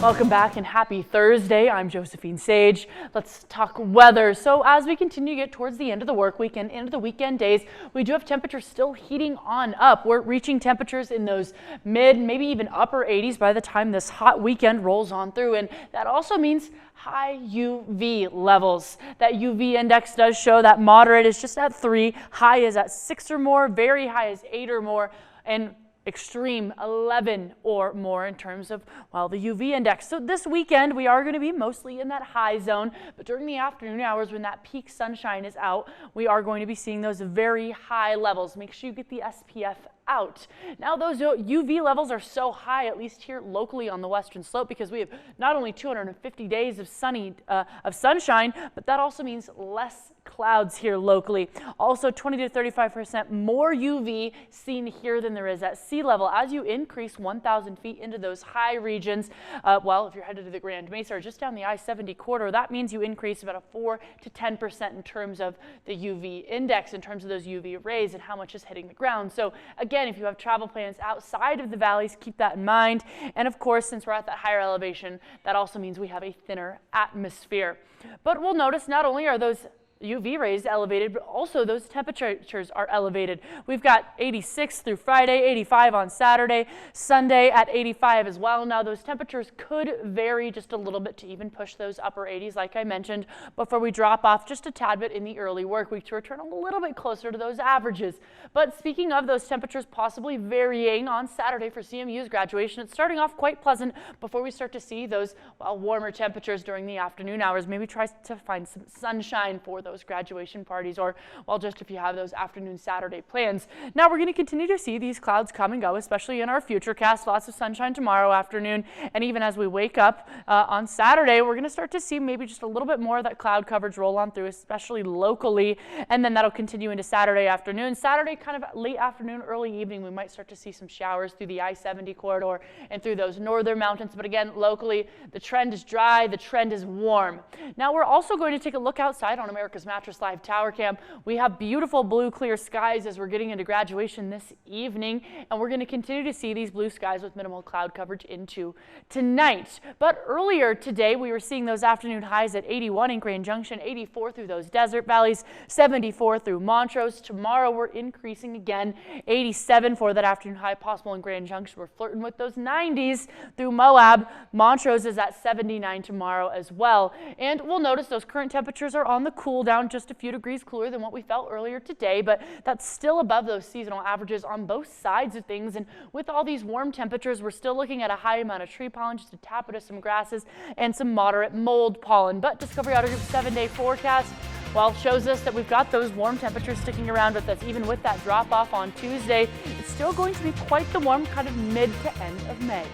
Welcome back and happy Thursday. I'm Josephine Sage. Let's talk weather. So as we continue to get towards the end of the work week and into the weekend days, we do have temperatures still heating on up. We're reaching temperatures in those mid, maybe even upper 80s by the time this hot weekend rolls on through. And that also means high UV levels. That UV index does show that moderate is just at 3, high is at 6 or more, very high is 8 or more, and extreme 11 or more in terms of, well, the UV index. So this weekend we are going to be mostly in that high zone, but during the afternoon hours when that peak sunshine is out, we are going to be seeing those very high levels. Make sure you get the SPF out. Now those UV levels are so high, at least here locally on the western slope, because we have not only 250 days of sunshine, but that also means less clouds here locally. Also 20 to 35% more UV seen here than there is at sea level. As you increase 1,000 feet into those high regions, well, if you're headed to the Grand Mesa or just down the I-70 corridor, that means you increase about a 4 to 10% in terms of the UV index, in terms of those UV rays and how much is hitting the ground. So again, if you have travel plans outside of the valleys, keep that in mind. And of course, since we're at that higher elevation, that also means we have a thinner atmosphere. But we'll notice not only are those UV rays elevated, but also those temperatures are elevated. We've got 86 through Friday, 85 on Saturday, Sunday at 85 as well. Now those temperatures could vary just a little bit to even push those upper 80s like I mentioned before we drop off just a tad bit in the early work week to return a little bit closer to those averages. But speaking of those temperatures possibly varying on Saturday for CMU's graduation, it's starting off quite pleasant before we start to see those, well, warmer temperatures during the afternoon hours. Maybe try to find some sunshine for those graduation parties, or, well, just if you have those afternoon Saturday plans. Now we're going to continue to see these clouds come and go, especially in our futurecast. Lots of sunshine tomorrow afternoon, and even as we wake up on Saturday, we're going to start to see maybe just a little bit more of that cloud coverage roll on through, especially locally, and then that'll continue into Saturday afternoon. Saturday, kind of late afternoon, early evening, we might start to see some showers through the I-70 corridor and through those northern mountains, but again, locally, the trend is dry, the trend is warm. Now we're also going to take a look outside on America's Mattress Live Tower Cam. We have beautiful blue clear skies as we're getting into graduation this evening, and we're going to continue to see these blue skies with minimal cloud coverage into tonight. But earlier today we were seeing those afternoon highs at 81 in Grand Junction, 84 through those desert valleys, 74 through Montrose. Tomorrow we're increasing again, 87 for that afternoon high possible in Grand Junction. We're flirting with those 90s through Moab. Montrose is at 79 tomorrow as well. And we'll notice those current temperatures are on the cool down, just a few degrees cooler than what we felt earlier today, but that's still above those seasonal averages on both sides of things. And with all these warm temperatures, we're still looking at a high amount of tree pollen, just a tap into some grasses and some moderate mold pollen. But Discovery Auto Group's 7-day forecast, well, shows us that we've got those warm temperatures sticking around with us. Even with that drop off on Tuesday, it's still going to be quite the warm kind of mid to end of May.